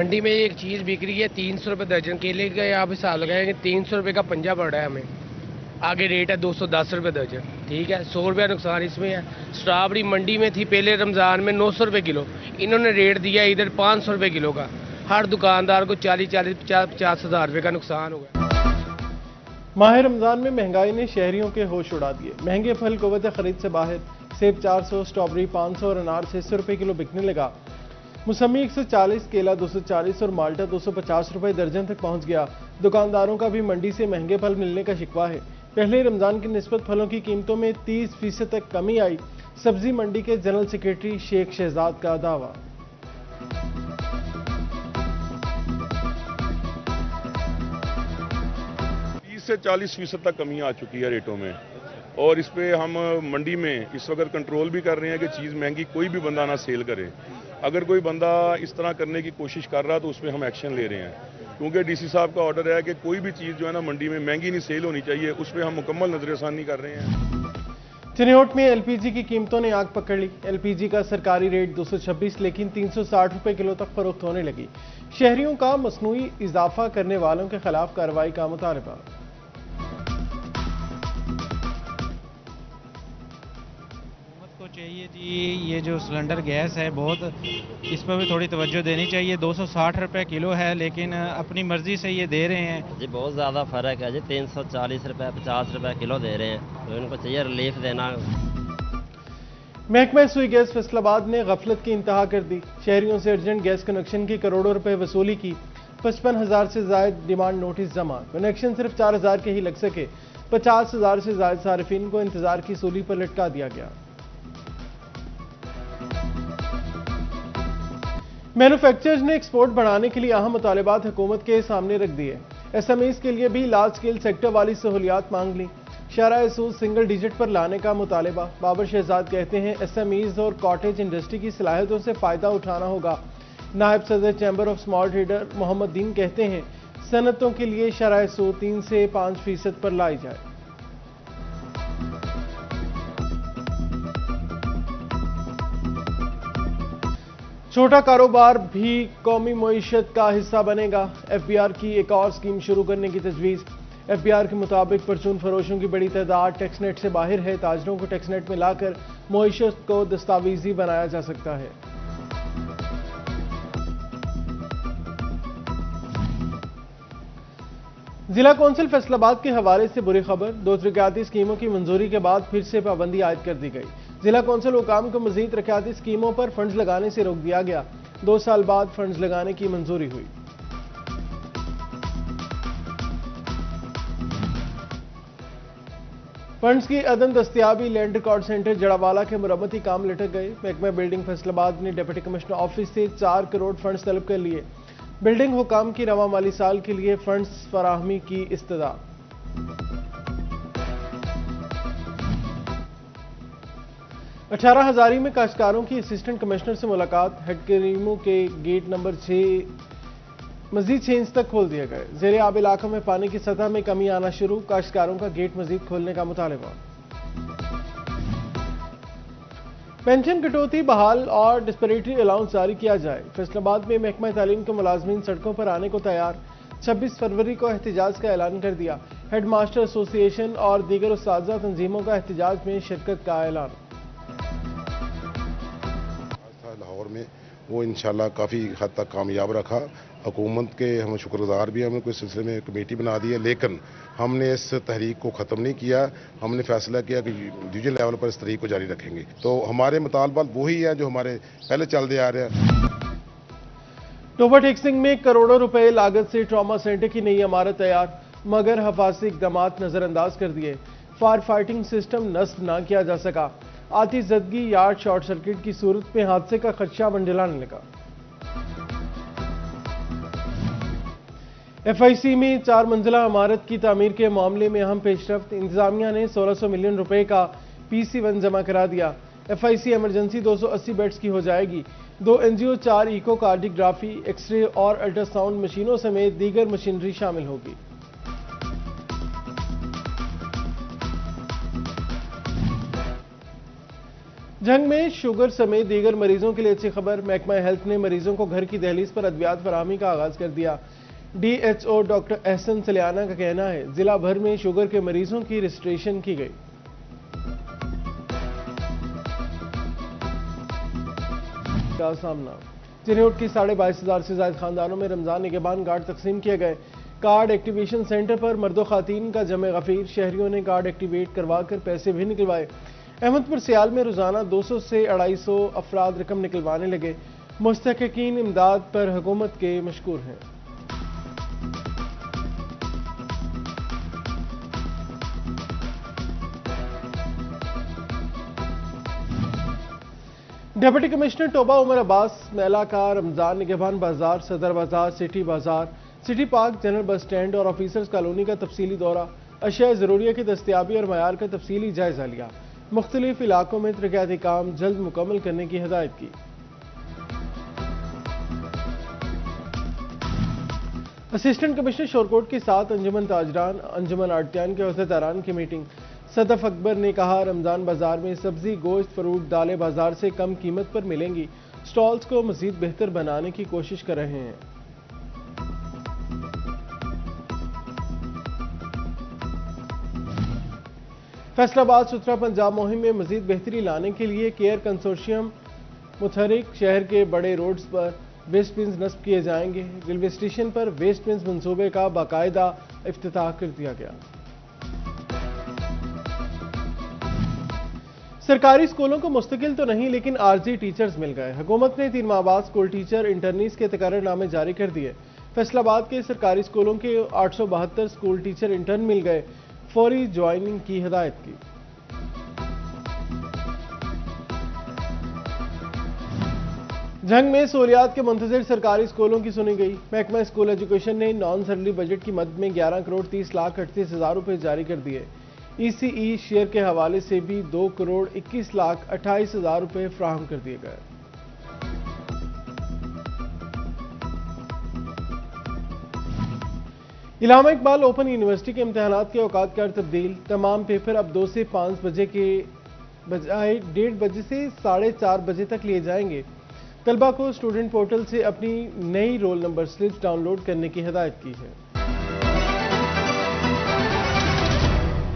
मंडी में एक चीज़ बिक रही है 300 रुपये दर्जन। केले का आप हिसाब लगाएंगे 300 रुपये का पंजा पड़ रहा है हमें। आगे रेट है 210 रुपये दर्जन। ठीक है, 100 रुपया नुकसान इसमें है। स्ट्रॉबेरी मंडी में थी पहले रमज़ान में 900 रुपये किलो, इन्होंने रेट दिया इधर 500 रुपये किलो का। हर दुकानदार को 40-50 हज़ार रुपये का नुकसान होगा। माह रमज़ान में महंगाई ने शहरियों के होश उड़ा दिए। महंगे फल कुव्वत खरीद से बाहर। सेब 400, स्ट्रॉबेरी 500 और अनार 600 रुपये किलो बिकने लगा। मौसमी 140, केला 240 और माल्टा 250 रुपये दर्जन तक पहुंच गया। दुकानदारों का भी मंडी से महंगे फल मिलने का शिकवा है। पहले रमज़ान की निस्बत फलों की कीमतों में 30% तक कमी आई। सब्जी मंडी के जनरल सेक्रेटरी शेख शहजाद का दावा। 30 से 40% तक कमी आ चुकी है रेटों में, और इस पे हम मंडी में इस वक्त कंट्रोल भी कर रहे हैं कि चीज़ महंगी कोई भी बंदा ना सेल करे। अगर कोई बंदा इस तरह करने की कोशिश कर रहा है तो उस पर हम एक्शन ले रहे हैं, क्योंकि डीसी साहब का ऑर्डर है कि कोई भी चीज़ जो है ना मंडी में महंगी नहीं सेल होनी चाहिए। उस पर हम मुकम्मल नजरसानी कर रहे हैं। चिन्होट में एलपीजी की कीमतों ने आग पकड़ ली। एलपीजी का सरकारी रेट 226 लेकिन 360 रुपये किलो तक फरोख्त होने लगी। शहरियों का मसनूई इजाफा करने वालों के खिलाफ कार्रवाई का मुतालबा। चाहिए जी, ये जो सिलेंडर गैस है बहुत, इस पर भी थोड़ी तवज्जो देनी चाहिए। 260 रुपये किलो है लेकिन अपनी मर्जी से ये दे रहे हैं जी। बहुत ज़्यादा फ़र्क है जी, 340 रुपये 50 रुपये किलो दे रहे हैं, तो इनको चाहिए रिलीफ देना। महकमा सुई गैस फैसलाबाद ने गफलत की इंतहा कर दी। शहरियों से अर्जेंट गैस कनेक्शन की करोड़ों रुपए वसूली की। 55,000 से जायद डिमांड नोटिस जमा। कनेक्शन सिर्फ 4,000 के ही लग सके। 50,000 से जायद सार्फिन को इंतजार की सूली पर लटका दिया गया। मैन्युफैक्चरर्स ने एक्सपोर्ट बढ़ाने के लिए अहम मुतालबात हुकूमत के सामने रख दिए। एसएमईज के लिए भी लार्ज स्केल सेक्टर वाली सहूलियात मांग ली। शरह सूद सिंगल डिजिट पर लाने का मुतालबा। बाबर शहजाद कहते हैं एसएमईज और कॉटेज इंडस्ट्री की सलाहियतों से फायदा उठाना होगा। नायब सदर chamber of small trader Mohammad Deen कहते हैं सनतों के लिए शरह सूद 3 से 5% पर लाई जाए। छोटा कारोबार भी कौमी मईशत का हिस्सा बनेगा। एफबीआर की एक और स्कीम शुरू करने की तजवीज़। एफबीआर के मुताबिक परचून फरोशों की बड़ी तादाद टैक्सनेट से बाहर है। ताजरों को टैक्सनेट में लाकर मईशत को दस्तावेजी बनाया जा सकता है। जिला कौंसिल फैसलाबाद के हवाले से बुरी खबर। 2 तरक्याती स्कीमों की मंजूरी के बाद फिर से पाबंदी आयद कर दी गई। जिला कौंसिल हुकाम को मजीद तरक्याती स्कीमों पर फंड्स लगाने से रोक दिया गया। 2 साल बाद फंड्स लगाने की मंजूरी हुई। फंड्स की अदम दस्तियाबी। लैंड रिकॉर्ड सेंटर जड़ावाला के मुरम्मती काम लटक गए। महकमा बिल्डिंग फैसलाबाद ने डिप्टी कमिश्नर ऑफिस से 4 करोड़ फंड्स तलब कर लिए। बिल्डिंग हुकाम की रवा माली साल के लिए फंड्स फराहमी की इस्तदा। अठारह हजारी में काश्तकारों की असिस्टेंट कमिश्नर से मुलाकात। हेड करीमों के गेट नंबर 6 मजीद 6 इंच तक खोल दिए गए। ज़ेरे आब इलाकों में पानी की सतह में कमी आना शुरू। काश्तकारों का गेट मजीद खोलने का मुतालबा। पेंशन कटौती बहाल और डिस्पैरिटी अलाउंस जारी किया जाए। फैसलाबाद में महकमा तालीम के मुलाजमीन सड़कों पर आने को तैयार। 26 फरवरी को एहतजाज का ऐलान कर दिया। हेड मास्टर एसोसिएशन और दीगर उस्ताज़ा तंजीमों का एहतजाज में शिरकत का ऐलान। लाहौर में वो इंशाल्लाह काफ़ी हद तक कामयाब रखा। हुकूमत के हम शुक्रगुजार भी, हमने कोई सिलसिले में कमेटी बना दी है, लेकिन हमने इस तहरीक को ख़त्म नहीं किया। हमने फैसला किया कि डिवीजन लेवल पर इस तहरीक को जारी रखेंगे। तो हमारे मुतालबात वही है जो हमारे पहले चलते आ रहे हैं। टोबा टेक्सिंग में करोड़ों रुपए लागत से ट्रॉमा सेंटर की नई इमारत तैयार, मगर हिफाजती इक़दाम नजरअंदाज कर दिए। फायर फाइटिंग सिस्टम नस्ब न किया जा सका। आतिशज़दगी या शॉर्ट सर्किट की सूरत में हादसे का खदशा मंडलाने लगा। एफआईसी में 4 मंजिला इमारत की तामीर के मामले में अहम पेशरफ्त। इंतजामिया ने 1600 मिलियन रुपए का PC1 जमा करा दिया। एफआईसी इमरजेंसी 280 बेड्स की हो जाएगी। 2 एनजीओ, 4 इको कार्डियोग्राफी, एक्सरे और अल्ट्रासाउंड मशीनों समेत दीगर मशीनरी शामिल होगी। जंग में शुगर समेत दीगर मरीजों के लिए अच्छी खबर। महकमा हेल्थ ने मरीजों को घर की दहलीज पर अद्वियात फराहमी का आगाज कर दिया। DHO डॉक्टर एहसन सलियाना का कहना है जिला भर में शुगर के मरीजों की रजिस्ट्रेशन की गई। का सामना चिन्हट की 22,500 से ज्यादा खानदानों में रमजान निगहबान कार्ड तकसीम किए गए। कार्ड एक्टिवेशन सेंटर पर मर्दो खातीन का जमे गफीर, शहरियों ने कार्ड एक्टिवेट करवाकर पैसे भी निकलवाए। अहमदपुर सियाल में रोजाना 200 से 250 अफराद रकम निकलवाने लगे। मुस्तहक़क़ीन इमदाद पर हुकूमत के मशकूर हैं। डिप्टी कमिश्नर टोबा उमर अब्बास मेला का रमजान निगहबान बाजार, सदर बाजार, सिटी बाजार, city park, general bus stand और ऑफिसर्स कॉलोनी का तफसीली दौरा, अशिया ज़रूरिया की दस्तियाबी और मयार का तफसीली जायजा लिया। मुख्तलिफ इलाकों में तरक्याती काम जल्द मुकम्मल करने की हिदायत की। असिस्टेंट कमिश्नर शोरकोट के साथ अंजुमन ताजरान, अंजुमन आड़तियान के अहदेदारान की मीटिंग। सदफ अकबर ने कहा रमजान बाजार में सब्जी, गोश्त, फ्रूट, दालें बाजार से कम कीमत पर मिलेंगी। स्टॉल्स को मजीद बेहतर बनाने की कोशिश कर रहे हैं। फैसलाबाद सुथरा पंजाब मुहिम में मजीद बेहतरी लाने के लिए केयर कंसोर्शियम मुतहरिक शहर के बड़े रोड्स पर वेस्ट बिन्स नस्ब किए जाएंगे। रेलवे स्टेशन पर वेस्ट बिन्स मंसूबे का बाकायदा इफ्तिताह कर दिया गया। सरकारी स्कूलों को मुस्तकिल तो नहीं लेकिन आरजी टीचर्स मिल गए। हुकूमत ने 3 माह बाद स्कूल टीचर इंटर्नीस के तकर्ररनामे जारी कर दिए। फैसलाबाद के सरकारी स्कूलों के 872 स्कूल टीचर इंटर्न मिल गए। फौरी ज्वाइनिंग की हिदायत की। जंग में सहूलियात के मुंतज़िर सरकारी स्कूलों की सुनी गई। महकमा स्कूल एजुकेशन ने नॉन सैलरी बजट की मद में 11,30,38,000 रुपए जारी कर दिए। ECE शेयर के हवाले से भी 2,21,28,000 रुपए फ्राहम कर दिए गए। इलामा इकबाल ओपन यूनिवर्सिटी के इम्तिहानात के औकात कर तब्दील। तमाम पेपर अब 2 से 5 बजे के बजाय 1:30 बजे से 4:30 बजे तक लिए जाएंगे। तलबा को स्टूडेंट पोर्टल से अपनी नई रोल नंबर स्लिप्स डाउनलोड करने की हिदायत की है।